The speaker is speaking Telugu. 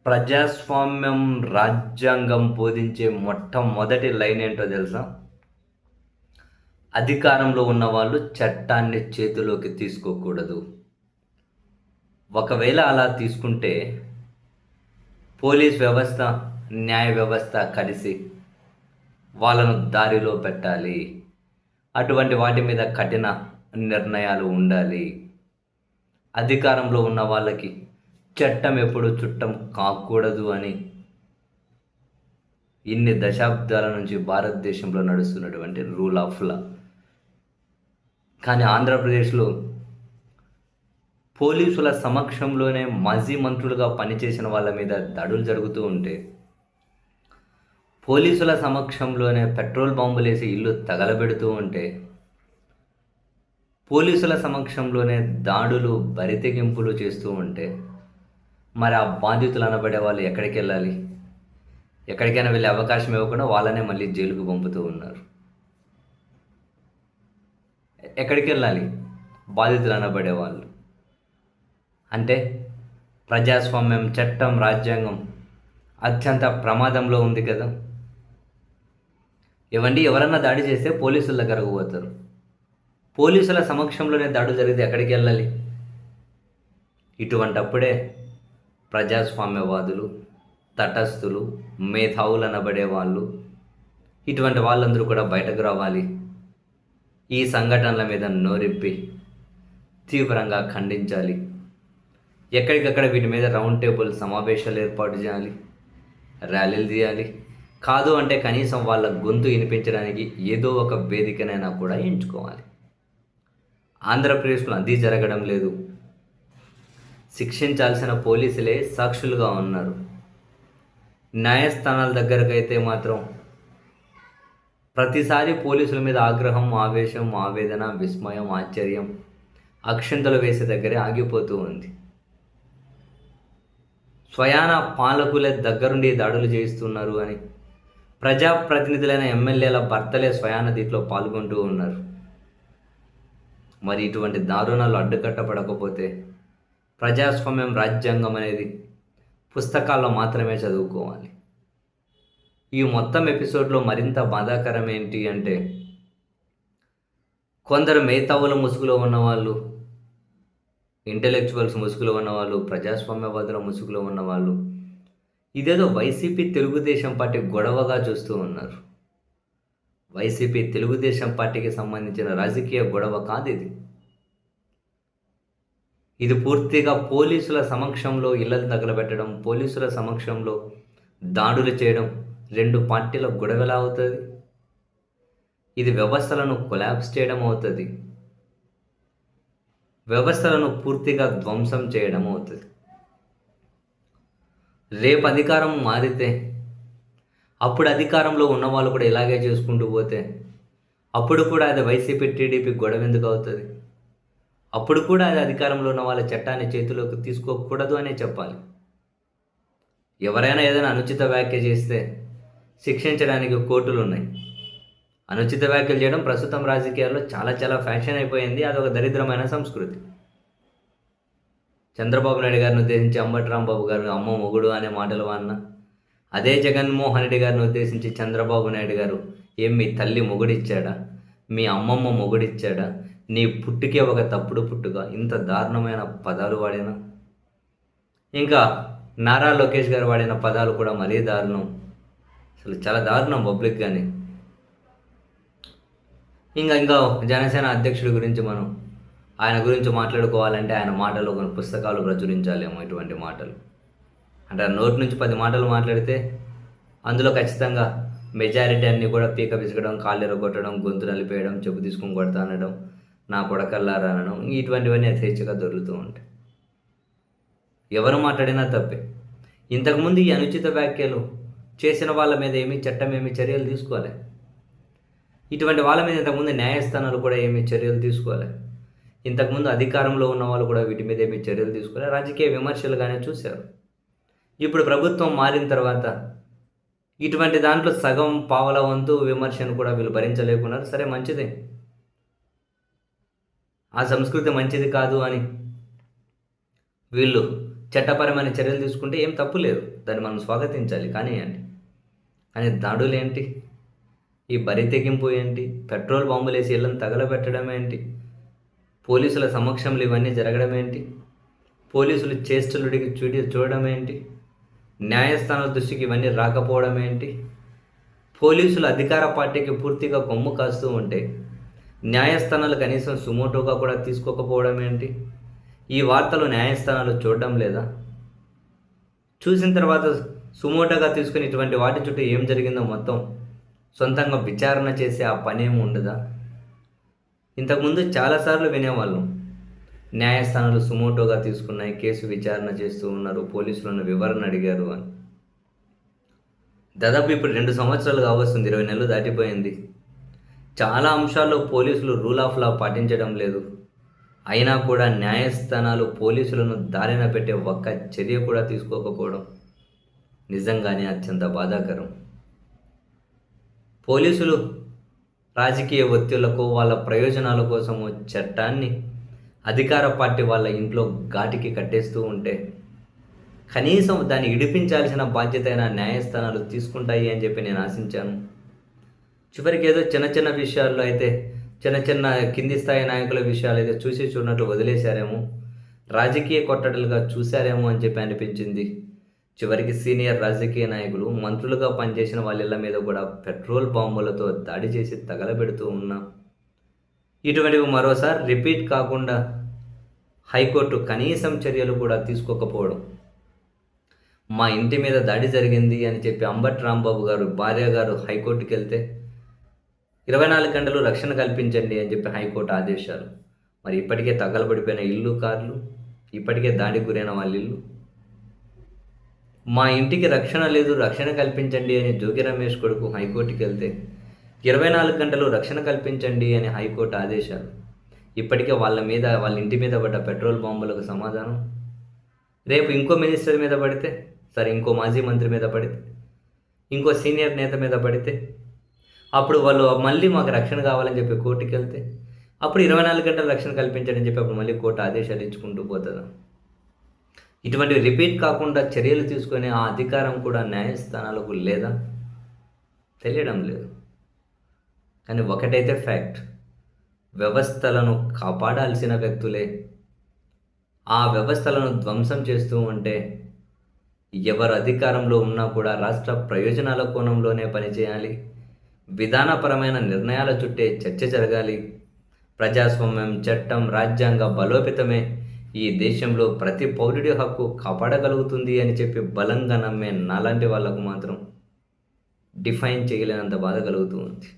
ప్రజాస్వామ్యం రాజ్యాంగం బోధించే మొట్టమొదటి లైన్ ఏంటో తెలుసా? అధికారంలో ఉన్నవాళ్ళు చట్టాన్ని చేతిలోకి తీసుకోకూడదు. ఒకవేళ అలా తీసుకుంటే పోలీస్ వ్యవస్థ, న్యాయ వ్యవస్థ కలిసి వాళ్ళను దారిలో పెట్టాలి. అటువంటి వాటి మీద కఠిన నిర్ణయాలు ఉండాలి. అధికారంలో ఉన్న వాళ్ళకి చట్టం ఎప్పుడు చుట్టం కాకూడదు అని ఇన్ని దశాబ్దాల నుంచి భారతదేశంలో నడుస్తున్నటువంటి రూల్ ఆఫ్ లా. కానీ ఆంధ్రప్రదేశ్లో పోలీసుల సమక్షంలోనే మాజీ మంత్రులుగా పనిచేసిన వాళ్ళ మీద దాడులు జరుగుతూ ఉంటే, పోలీసుల సమక్షంలోనే పెట్రోల్ బాంబులేసి ఇల్లు తగలబెడుతూ ఉంటే, పోలీసుల సమక్షంలోనే దాడులు బరితెగింపులు చేస్తూ ఉంటే, మరి ఆ బాధితులు అనబడే వాళ్ళు ఎక్కడికి వెళ్ళాలి? ఎక్కడికైనా వెళ్ళే అవకాశం ఇవ్వకుండా వాళ్ళనే మళ్ళీ జైలుకు పంపుతూ ఉన్నారు. ఎక్కడికి వెళ్ళాలి బాధితులు అనబడే వాళ్ళు? అంటే ప్రజాస్వామ్యం, చట్టం, రాజ్యాంగం అత్యంత ప్రమాదంలో ఉంది కదా. ఎవరన్నా దాడి చేస్తే పోలీసుల దగ్గరకు పోతారు. పోలీసుల సమక్షంలోనే దాడులు జరిగితే ఎక్కడికి వెళ్ళాలి? ఇటువంటప్పుడే ప్రజాస్వామ్యవాదులు, తటస్థులు, మేధావులు అనబడే వాళ్ళు, ఇటువంటి వాళ్ళందరూ కూడా బయటకు రావాలి. ఈ సంఘటనల మీద నోరిప్పి తీవ్రంగా ఖండించాలి. ఎక్కడికక్కడ వీటి మీద రౌండ్ టేబుల్ సమావేశాలు ఏర్పాటు చేయాలి, ర్యాలీలు తీయాలి. కాదు అంటే కనీసం వాళ్ళ గొంతు వినిపించడానికి ఏదో ఒక వేదికనైనా కూడా ఎంచుకోవాలి. ఆంధ్రప్రదేశ్లో అది జరగడం లేదు. శిక్షించాల్సిన పోలీసులే సాక్షులుగా ఉన్నారు. న్యాయస్థానాల దగ్గరకైతే మాత్రం ప్రతిసారి పోలీసుల మీద ఆగ్రహం, ఆవేశం, ఆవేదన, విస్మయం, ఆశ్చర్యం అక్షింతలు వేసే దగ్గరే ఆగిపోతూ ఉంది. స్వయాన పాలకులే దగ్గరుండి దాడులు చేయిస్తున్నారు అని ప్రజాప్రతినిధులైన ఎమ్మెల్యేల భర్తలే స్వయాన దీంట్లో పాల్గొంటూ ఉన్నారు. మరి ఇటువంటి దారుణాలు అడ్డుకట్టపడకపోతే ప్రజాస్వామ్యం, రాజ్యాంగం అనేది పుస్తకాల్లో మాత్రమే చదువుకోవాలి. ఈ మొత్తం ఎపిసోడ్లో మరింత బాధాకరం ఏంటి అంటే, కొందరు మేధావుల ముసుగులో ఉన్నవాళ్ళు, ఇంటెలెక్చువల్స్ ముసుగులో ఉన్నవాళ్ళు, ప్రజాస్వామ్యవాదుల ముసుగులో ఉన్నవాళ్ళు ఇదేదో వైసీపీ తెలుగుదేశం పార్టీ గొడవగా చూస్తూ ఉన్నారు. వైసీపీ తెలుగుదేశం పార్టీకి సంబంధించిన రాజకీయ గొడవ కాదు ఇది. ఇది పూర్తిగా పోలీసుల సమక్షంలో ఇళ్లను తగలబెట్టడం, పోలీసుల సమక్షంలో దాడులు చేయడం రెండు పార్టీల గొడవలా అవుతుంది. ఇది వ్యవస్థలను కొలాప్స్ చేయడం అవుతుంది. వ్యవస్థలను పూర్తిగా ధ్వంసం చేయడం అవుతుంది. రేపు అధికారం మారితే అప్పుడు అధికారంలో ఉన్నవాళ్ళు కూడా ఇలాగే చేసుకుంటూ పోతే అప్పుడు కూడా అది వైసీపీ టీడీపీ గొడవ ఎందుకు అవుతుంది? అప్పుడు కూడా అది అధికారంలో ఉన్న వాళ్ళ చట్టాన్ని చేతిలోకి తీసుకోకూడదు అనే చెప్పాలి. ఎవరైనా ఏదైనా అనుచిత వ్యాఖ్య చేస్తే శిక్షించడానికి కోర్టులు ఉన్నాయి. అనుచిత వ్యాఖ్యలు చేయడం ప్రస్తుతం రాజకీయాల్లో చాలా చాలా ఫ్యాషన్ అయిపోయింది. అదొక దరిద్రమైన సంస్కృతి. చంద్రబాబు నాయుడు గారిని ఉద్దేశించి అంబటి రాంబాబు గారు అమ్మ మొగుడు అనే మాటలు వాడిన, అదే జగన్మోహన్ రెడ్డి గారిని ఉద్దేశించి చంద్రబాబు నాయుడు గారు ఏం మీ తల్లి మొగుడిచ్చాడా, మీ అమ్మమ్మ మొగుడిచ్చాడా, నీ పుట్టుకే ఒక తప్పుడు పుట్టుక, ఇంత దారుణమైన పదాలు వాడిన. ఇంకా నారా లోకేష్ గారు వాడిన పదాలు కూడా మరీ దారుణం. అసలు చాలా దారుణం పబ్లిక్. కానీ ఇంకా జనసేన అధ్యక్షుడి గురించి ఆయన గురించి మాట్లాడుకోవాలంటే ఆయన మాటలు కొన్ని పుస్తకాలు ప్రచురించాలేమో. ఇటువంటి మాటలు అంటే నోటి నుంచి 10 మాటలు మాట్లాడితే అందులో ఖచ్చితంగా మెజారిటీ అన్నీ కూడా పీక విసగడం, కాళ్ళు ఎరగొట్టడం, గొంతు నలిపేయడం, చెప్పు తీసుకొని కొడతా అనడం, నా కొడకల్లారా అనడం, ఇటువంటివన్నీ యథేచ్ఛగా దొరుకుతూ ఉంటాయి. ఎవరు మాట్లాడినా తప్పే. ఇంతకుముందు ఈ అనుచిత వ్యాఖ్యలు చేసిన వాళ్ళ మీద చట్టం ఏమీ చర్యలు తీసుకోవాలి. ఇటువంటి వాళ్ళ మీద ఇంతకుముందు న్యాయస్థానాలు కూడా చర్యలు తీసుకోవాలి. ఇంతకుముందు అధికారంలో ఉన్న వాళ్ళు కూడా వీటి మీద చర్యలు తీసుకోవాలి. రాజకీయ విమర్శలుగానే చూశారు. ఇప్పుడు ప్రభుత్వం మారిన తర్వాత ఇటువంటి దాంట్లో సగం పావల వంతు విమర్శను కూడా వీళ్ళు భరించలేకున్నారు. సరే, మంచిదే. ఆ సంస్కృతి మంచిది కాదు అని వీళ్ళు చట్టపరమైన చర్యలు తీసుకుంటే ఏం తప్పు లేదు, దాన్ని మనం స్వాగతించాలి, కానివ్వండి. కానీ దాడులేంటి, ఈ బరి తెగింపు ఏంటి, పెట్రోల్ బాంబులేసి ఇళ్ళని తగలబెట్టడం ఏంటి, పోలీసుల సమక్షంలో ఇవన్నీ జరగడం ఏంటి, పోలీసులు చేష్టలుడికి చూడడం ఏంటి, న్యాయస్థానాల దృష్టికి ఇవన్నీ రాకపోవడం ఏంటి, పోలీసులు అధికార పార్టీకి పూర్తిగా కొమ్ము కాస్తూ ఉంటే న్యాయస్థానాలు కనీసం సుమోటోగా కూడా తీసుకోకపోవడం ఏంటి, ఈ వార్తలు న్యాయస్థానాలు చూడడం లేదా, చూసిన తర్వాత సుమోటోగా తీసుకుని ఇటువంటి వాటి చుట్టూ ఏం జరిగిందో మొత్తం సొంతంగా విచారణ చేసే ఆ పని ఏమి ఉండదా? ఇంతకుముందు చాలాసార్లు వినేవాళ్ళం, న్యాయస్థానాలు సుమోటోగా తీసుకున్నాయి, కేసు విచారణ చేస్తూ ఉన్నారు, పోలీసులను వివరణ అడిగారు అని. దాదాపు ఇప్పుడు 2 సంవత్సరాలు కావస్తుంది, 20 నెలలు దాటిపోయింది. చాలా అంశాల్లో పోలీసులు రూల్ ఆఫ్ లా పాటించడం లేదు. అయినా కూడా న్యాయస్థానాలు పోలీసులను దారిన పెట్టే ఒక్క చర్య కూడా తీసుకోకపోవడం నిజంగానే అత్యంత బాధాకరం. పోలీసులు రాజకీయ ఒత్తిళ్లకు, వాళ్ళ ప్రయోజనాల కోసము చట్టాన్ని అధికార పార్టీ వాళ్ళ ఇంట్లో ఘాటికి కట్టేస్తూ ఉంటే కనీసం దాన్ని ఇడిపించాల్సిన బాధ్యత అయినా న్యాయస్థానాలు తీసుకుంటాయి అని చెప్పి నేను ఆశించాను. చివరికి ఏదో చిన్న చిన్న విషయాల్లో అయితే, చిన్న చిన్న కింది స్థాయి నాయకుల విషయాలు అయితే చూసి చూడనట్లు వదిలేశారేమో, రాజకీయ కొట్టడలుగా చూశారేమో అని చెప్పి అనిపించింది. చివరికి సీనియర్ రాజకీయ నాయకులు, మంత్రులుగా పనిచేసిన వాళ్ళ ఇళ్ళ మీద కూడా పెట్రోల్ బాంబులతో దాడి చేసి తగలబెడుతూ ఉన్నాం. ఇటువంటివి మరోసారి రిపీట్ కాకుండా హైకోర్టు కనీసం చర్యలు కూడా తీసుకోకపోవడం, మా ఇంటి మీద దాడి జరిగింది అని చెప్పి అంబటి రాంబాబు గారు భార్య గారు హైకోర్టుకి వెళ్తే 24 గంటలు రక్షణ కల్పించండి అని చెప్పి హైకోర్టు ఆదేశాలు. మరి ఇప్పటికే తగలబడిపోయిన ఇల్లు, కార్లు, ఇప్పటికే దాడికి గురైన వాళ్ళ ఇల్లు, మా ఇంటికి రక్షణ లేదు, రక్షణ కల్పించండి అని జోగి రమేష్ కొడుకు హైకోర్టుకి వెళ్తే 24 గంటలు రక్షణ కల్పించండి అని హైకోర్టు ఆదేశాలు. ఇప్పటికే వాళ్ళ ఇంటి మీద పడ్డ పెట్రోల్ బాంబులకు సమాధానం. రేపు ఇంకో మినిస్టర్ మీద పడితే, సరే ఇంకో మాజీ మంత్రి మీద పడితే, ఇంకో సీనియర్ నేత మీద పడితే, అప్పుడు వాళ్ళు మళ్ళీ మాకు రక్షణ కావాలని చెప్పి కోర్టుకి వెళ్తే అప్పుడు 24 గంటలు రక్షణ కల్పించడని చెప్పి అప్పుడు మళ్ళీ కోర్టు ఆదేశాలు ఇచ్చుకుంటూ పోతుంది. ఇటువంటివి రిపీట్ కాకుండా చర్యలు తీసుకునే ఆ అధికారం కూడా న్యాయస్థానాలకు లేదా? తెలియడం లేదు. కానీ ఒకటైతే ఫ్యాక్ట్, వ్యవస్థలను కాపాడాల్సిన వ్యక్తులే ఆ వ్యవస్థలను ధ్వంసం చేస్తూ ఉంటే ఎవరు అధికారంలో ఉన్నా కూడా రాష్ట్ర ప్రయోజనాల కోణంలోనే పనిచేయాలి, విధానపరమైన నిర్ణయాల చుట్టే చర్చ జరగాలి, ప్రజాస్వామ్యం, చట్టం, రాజ్యాంగ బలోపేతమే ఈ దేశంలో ప్రతి పౌరుడి హక్కు కాపాడగలుగుతుంది అని చెప్పి బలంగా నమ్మే నాలాంటి వాళ్ళకు మాత్రం డిఫైన్ చేయలేనంత బాధ కలుగుతూ ఉంది.